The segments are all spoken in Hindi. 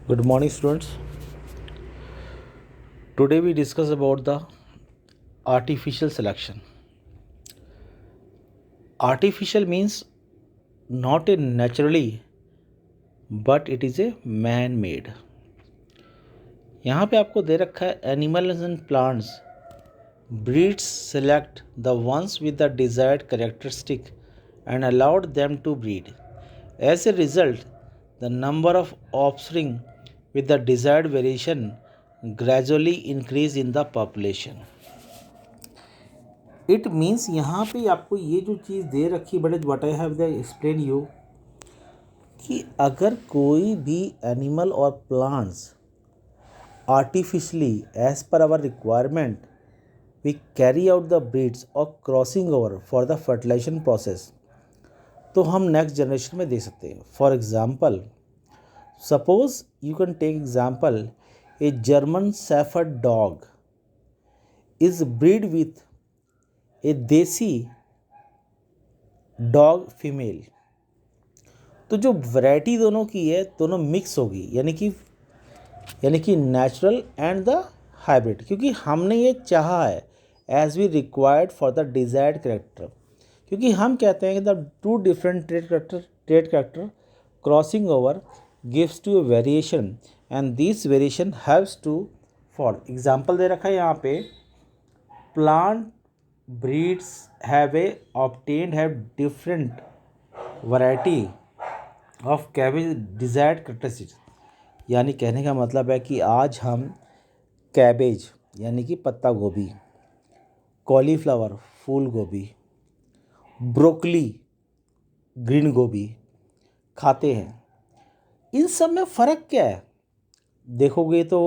Good morning, students. Today we discuss about the artificial selection. Artificial means not a naturally, but it is a man-made. यहाँ पे आपको दे रखा है animals and plants. Breeds select the ones with the desired characteristic and allowed them to breed. As a result, the number of offspring with the desired variation gradually increase in the population. It means यहाँ पे आपको ये जो चीज़ दे रखी but what I have the explain you कि अगर कोई भी एनिमल और plants artificially as per our requirement we carry out the breeds और crossing over for the fertilization process, तो हम नेक्स्ट जनरेशन में दे सकते हैं. For example, suppose you can take example, a German shepherd dog is breed with a desi dog female. तो जो वैरायटी दोनों की है दोनों मिक्स होगी, यानी कि नेचुरल एंड द हाइब्रिड, क्योंकि हमने ये चाहा है as we required for the desired character. क्योंकि हम कहते हैं कि the two different trade character crossing over gives to a variation and this variation haves to for. Example दे रखा है यहाँ पे, plant breeds have different variety of cabbage desired characteristics. यानी कहने का मतलब है कि आज हम कैबेज यानी कि पत्ता गोभी, कॉलीफ्लावर फूल गोभी, ब्रोकली ग्रीन गोभी खाते हैं. इन सब में फ़र्क क्या है? देखोगे तो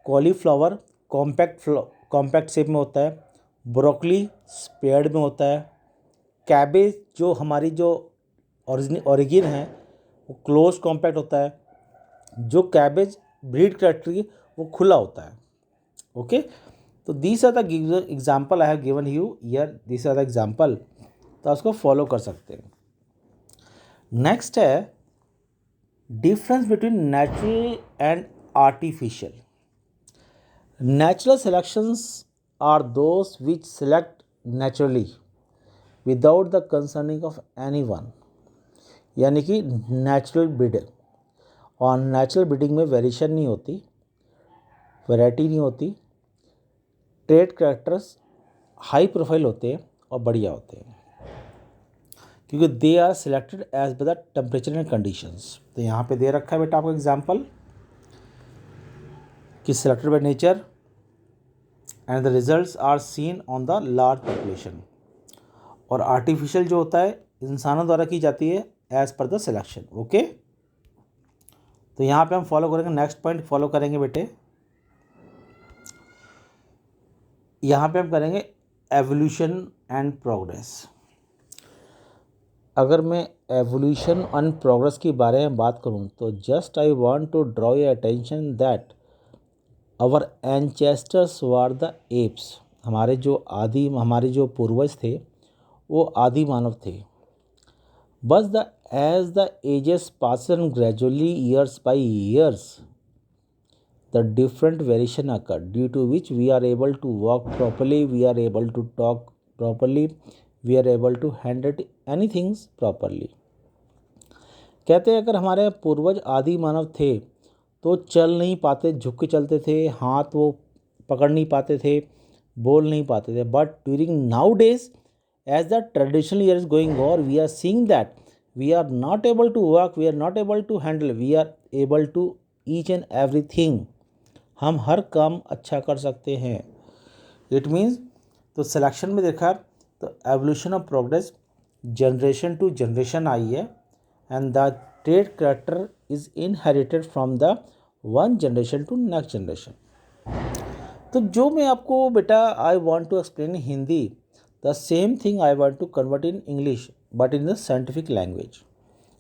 कॉलीफ्लावर कॉम्पैक्ट शेप में होता है, ब्रोकली स्पेयर्ड में होता है, कैबेज जो हमारी जो ओरिजिन है वो क्लोज कॉम्पैक्ट होता है, जो कैबेज ब्रीड करेक्टर की वो खुला होता है. ओके, तो these are the example I have given you here, these are the example, तो उसको फॉलो कर सकते हैं. नेक्स्ट है difference between natural and artificial. Natural selections are those which select naturally without the concerning of anyone, यानी कि नेचुरल ब्रीडर. और नेचुरल ब्रीडिंग में वेरिएशन नहीं होती, वैरायटी नहीं होती, ट्रेड कैरेक्टर्स हाई प्रोफाइल होते हैं और बढ़िया होते हैं, क्योंकि they are selected as per the temperature and conditions. तो यहाँ पे दे रखा है बेटा आपको एग्जाम्पल कि selected by nature and the results are seen on the large population. और आर्टिफिशियल जो होता है इंसानों द्वारा की जाती है as per the selection. Okay, तो यहाँ पे हम फॉलो करेंगे, नेक्स्ट पॉइंट फॉलो करेंगे बेटे. यहाँ पे हम करेंगे एवोल्यूशन एंड प्रोग्रेस. अगर मैं एवोल्यूशन एंड प्रोग्रेस के बारे में बात करूँ तो just I want to draw your attention that our ancestors were the apes. हमारे जो पूर्वज थे वो आदि मानव थे. बस as the ages pass and gradually years by years the different variation occur due to which we are able to walk properly, we are able to talk properly, we are able to handle any things properly. कहते हैं अगर हमारे पूर्वज आदि मानव थे तो चल नहीं पाते, झुक के चलते थे, हाथ वो पकड़ नहीं पाते थे, बोल नहीं पाते थे. But during now days as the traditional year is going और we are seeing that we are not able to work, we are not able to handle, we are able to each and everything. हम हर काम अच्छा कर सकते हैं. इट मीन्स तो सिलेक्शन में देखा तो evolution of progress generation to generation आई है and the trade character is inherited from the one generation to next generation. तो जो मैं आपको बेटा I want to explain in Hindi, the same thing I want to convert in English but in the scientific language.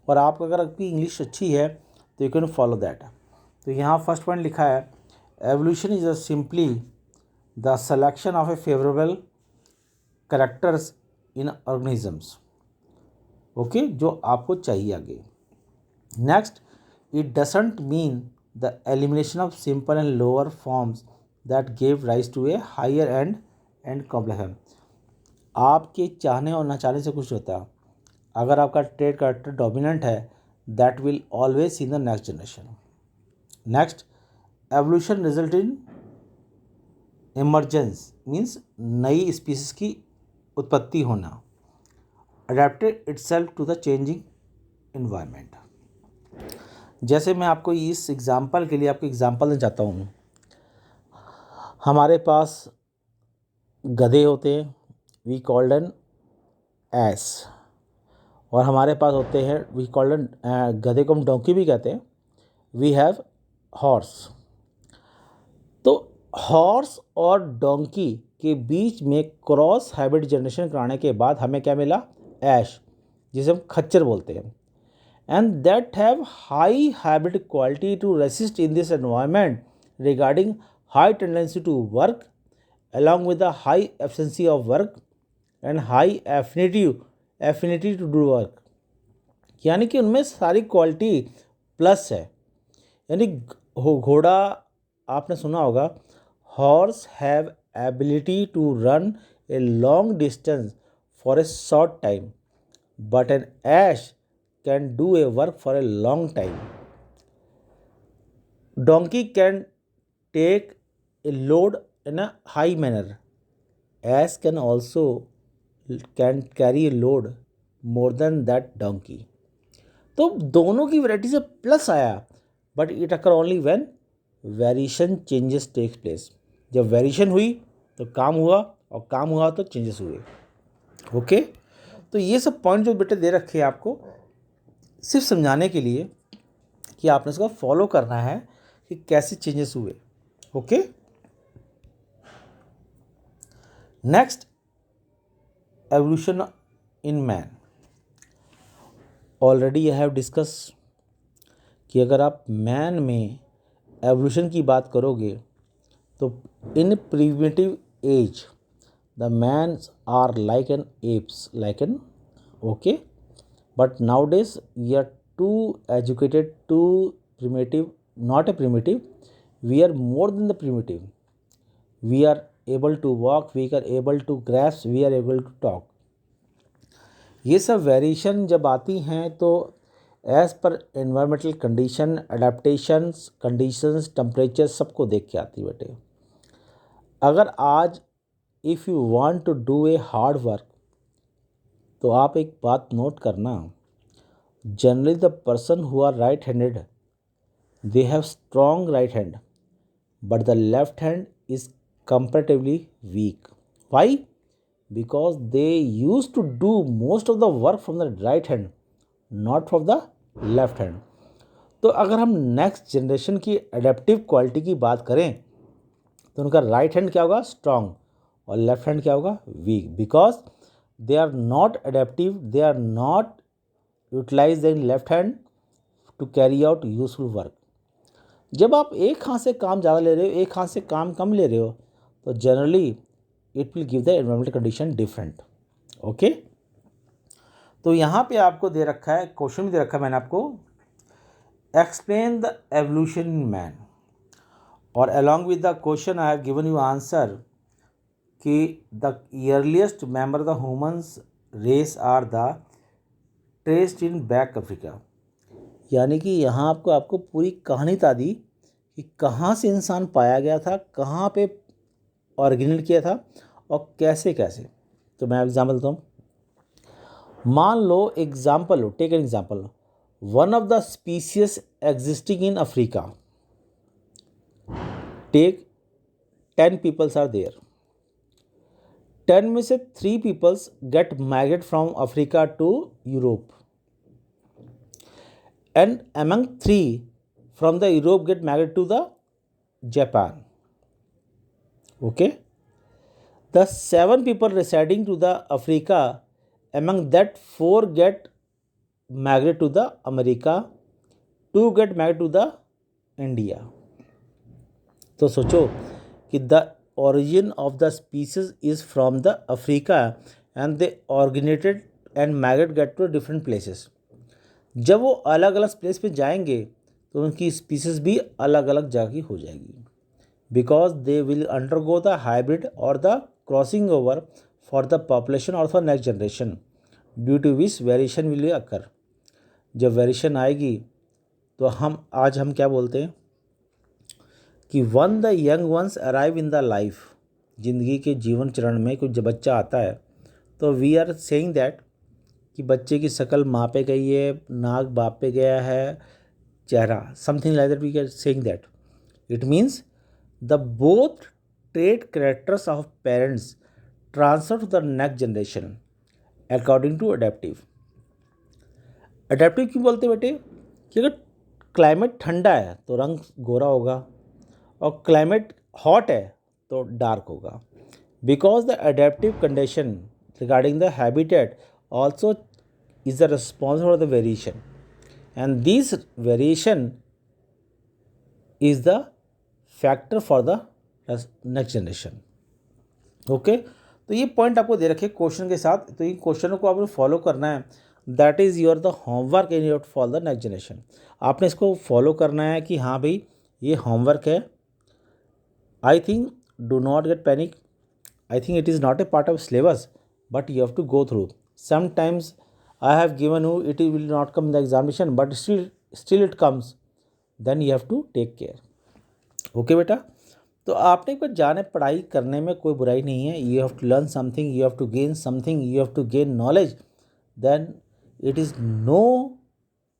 और आप अगर आपकी इंग्लिश अच्छी है तो यू कैन फॉलो दैट. तो यहाँ फर्स्ट पॉइंट लिखा है, evolution is simply the selection of A favourable characters in organisms. Okay, जो आपको चाहिए आगे. Next, it doesn't mean the elimination of simple and lower forms that gave rise to a higher and complex form. आपके चाहने और ना चाहने से कुछ होता है. अगर आपका ट्रेड कैरेक्टर डोमिनेंट है, that will always in the next generation. Next, evolution result in emergence means नई स्पीसीज की उत्पत्ति होना. Adapted itself to the changing environment. जैसे मैं आपको इस एग्जांपल के लिए आपको एग्जांपल देना चाहता हूँ. हमारे पास गधे होते हैं, वी कॉल्ड एन एस. और हमारे पास होते हैं, वी कॉल्ड एन, गधे को हम डोंकी भी कहते हैं, वी हैव हॉर्स. तो हॉर्स और डोंकी के बीच में क्रॉस हाइब्रिड जनरेशन कराने के बाद हमें क्या मिला? ऐश, जिसे हम खच्चर बोलते हैं. And that have high hybrid quality to resist in this environment regarding high tendency to work along with the high efficiency of work and high affinity to do work. यानी कि उनमें सारी क्वालिटी प्लस है. यानी घोड़ा, आपने सुना होगा, horse have ability to run a long distance for a short time, but an ass can do a work for a long time. Donkey can take a load in a high manner. Ass can also carry a load more than that donkey. तो दोनों की वैरायटी से प्लस आया, but it occur only when variation changes takes place. जब वेरिएशन हुई तो काम हुआ, और काम हुआ तो चेंजेस हुए. ओके, तो ये सब पॉइंट जो बेटे दे रखे हैं आपको सिर्फ समझाने के लिए कि आपने इसको फॉलो करना है कि कैसे चेंजेस हुए. Okay. Next, evolution in man. Already I have discuss कि अगर आप मैन में एवोल्यूशन की बात करोगे तो in primitive age the mans are like an apes, like an, okay, but now days we are too educated to primitive, not a primitive, we are more than the primitive. We are able to walk, we are able to grasp, we are able to talk. ये सब वेरिएशन जब आती हैं तो as per environmental condition, adaptations, conditions, temperature सबको देख के आती बेटे. अगर आज if you want to do a hard work, तो आप एक बात नोट करना, generally the person who are right handed, they have strong right hand, but the left hand is comparatively weak. Why? Because they used to do most of the work from the right hand, not from the left hand. तो अगर हम नेक्स्ट जनरेशन की एडेप्टिव क्वालिटी की बात करें तो उनका राइट हैंड क्या होगा? स्ट्रांग, और लेफ्ट हैंड क्या होगा? Weak. Because they are not adaptive, they are not utilise the left hand to carry out useful work. जब आप एक हाथ से काम ज़्यादा ले रहे हो, एक हाथ से काम कम ले रहे हो, तो generally it will give the environmental condition different. Okay, तो यहाँ पे आपको दे रखा है, क्वेश्चन भी दे रखा है मैंने आपको, explain the evolution in man, और along with the question I have given you answer कि the earliest member of the humans race are the traced in back Africa. यानी कि यहाँ आपको पूरी कहानी बता दी कि कहाँ से इंसान पाया गया था, कहाँ पे ऑरिजिनेट किया था, और कैसे कैसे. तो मैं एग्जाम्पल देता हूँ. मान लो एग्जाम्पल लो, take an example, one of the species existing in Africa, take 10 peoples are there. 10 में से 3 peoples get migrate from Africa to Europe, and among 3 from the Europe get migrated to the Japan. Okay, the 7 people residing to the Africa, among that 4 get migrated to the America, 2 get migrated to the India. तो सोचो कि the origin of the species is from the Africa and they originated and migrated get to different places. जब वो अलग अलग प्लेस पे जाएंगे तो उनकी स्पीसीज भी अलग अलग जगह की हो जाएगी, because they will undergo the hybrid और the crossing over for the population और for next generation, due to which variation will occur. जब वेरिएशन आएगी तो हम क्या बोलते हैं कि one the young ones arrive in the life, ज़िंदगी के जीवन चरण में कुछ जब बच्चा आता है तो वी आर सेइंग दैट कि बच्चे की शक्ल माँ पे गई है, नाक बाप पे गया है, चेहरा something like that, we are saying that it means the both trait characters of parents transfer to the next generation according to adaptive. Adaptive क्यों बोलते हैं बेटे कि अगर क्लाइमेट ठंडा है तो रंग गोरा होगा और क्लाइमेट हॉट है तो डार्क होगा, because the adaptive condition regarding the habitat also is the response for the variation and this variation is the factor for the next generation. Okay, तो ये पॉइंट आपको दे रखे क्वेश्चन के साथ, तो इन क्वेश्चनों को आपको फॉलो करना है, that is your the homework in your for the next generation. आपने इसको फॉलो करना है कि हाँ भाई ये होमवर्क है। I think do not get panic, I think it is not a part of syllabus but you have to go through. Sometimes I have given you, it will not come the examination but still it comes, then you have to take care. Okay बेटा, तो आपने एक बार जाने पढ़ाई करने में कोई बुराई नहीं है। You have to learn something, you have to gain something, you have to gain knowledge, then it is no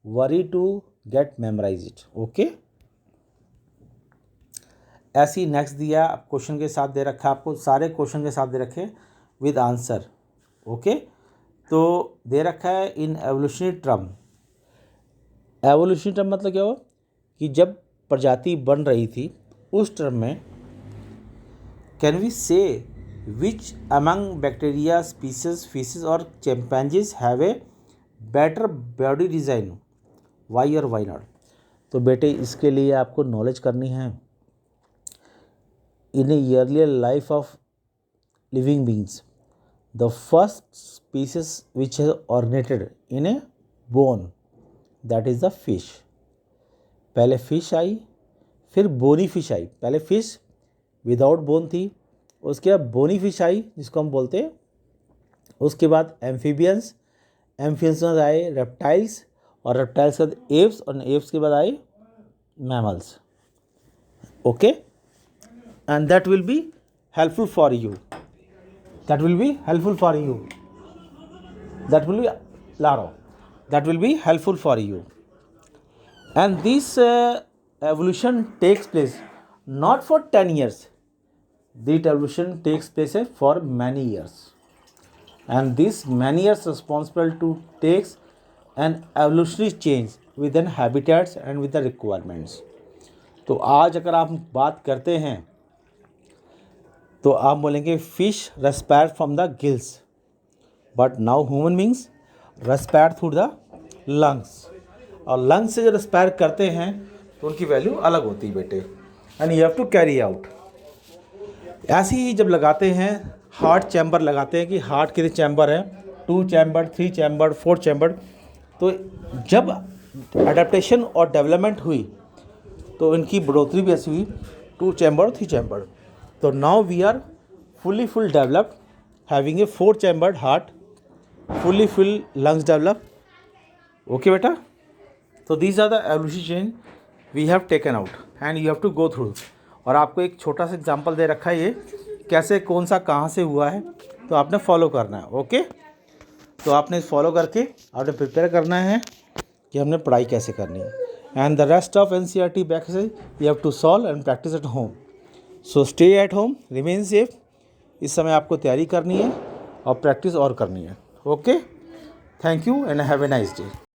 worry to get memorise it. Okay, ऐसी नेक्स्ट दिया क्वेश्चन के साथ दे रखा है, आपको सारे क्वेश्चन के साथ दे रखे विद आंसर। ओके, तो दे रखा है इन एवोल्यूशनरी टर्म। एवोल्यूशनरी टर्म मतलब क्या हो कि जब प्रजाति बन रही थी उस टर्म में can we say which among bacteria species fishes और chimpanzees have a better body design, why और वाई नॉट। तो बेटे इसके लिए आपको नॉलेज करनी है। In a earlier life of living beings, the first species which has originated in a bone, that is the fish. पहले फिश आई, फिर बोनी फिश आई। पहले फिश विदाउट बोन थी, उसके बाद बोनी फिश आई जिसको हम बोलते हैं, उसके बाद एम्फीबियंस, एम्फीबियंस में आए रेप्टाइल्स, और रेप्टाइल्स के बाद एप्स, और एप्स के बाद आए mammals. Okay, and that will be helpful for you, that will be helpful for you, that will be Laro, that will be helpful for you. And this evolution takes place not for 10 years, this evolution takes place for many years, and this many years responsible to takes an evolutionary change within habitats and with the requirements. तो आज अगर आप बात करते हैं तो आप बोलेंगे fish respire from the gills, but now human beings respire through the lungs, और लंग्स से जो रेस्पायर करते हैं तो उनकी वैल्यू अलग होती है बेटे, and you have to carry out. ऐसे ही जब लगाते हैं हार्ट चैम्बर लगाते हैं कि हार्ट कितने चैम्बर हैं, 2 चैम्बर, 3 चैम्बर, 4 चैम्बर। तो जब अडेप्टेशन और डेवलपमेंट हुई तो इनकी बढ़ोतरी भी ऐसी हुई, 2 chamber, 3 chamber. So now we are full developed, having a 4 chambered heart, fully full lungs developed. Okay beta, so these are the evolution change we have taken out and you have to go through. और आपको एक छोटा सा एग्जांपल दे रखा है, ये कैसे कौन सा कहाँ से हुआ है, तो आपने फॉलो करना है। ओके, तो आपने फॉलो करके आपने प्रिपेयर करना है कि हमने पढ़ाई कैसे करनी है, and the rest of NCERT back से you have to solve and practice at home. So stay at home, remain safe. इस समय आपको तैयारी करनी है और प्रैक्टिस और करनी है। Okay, thank you and have a nice day.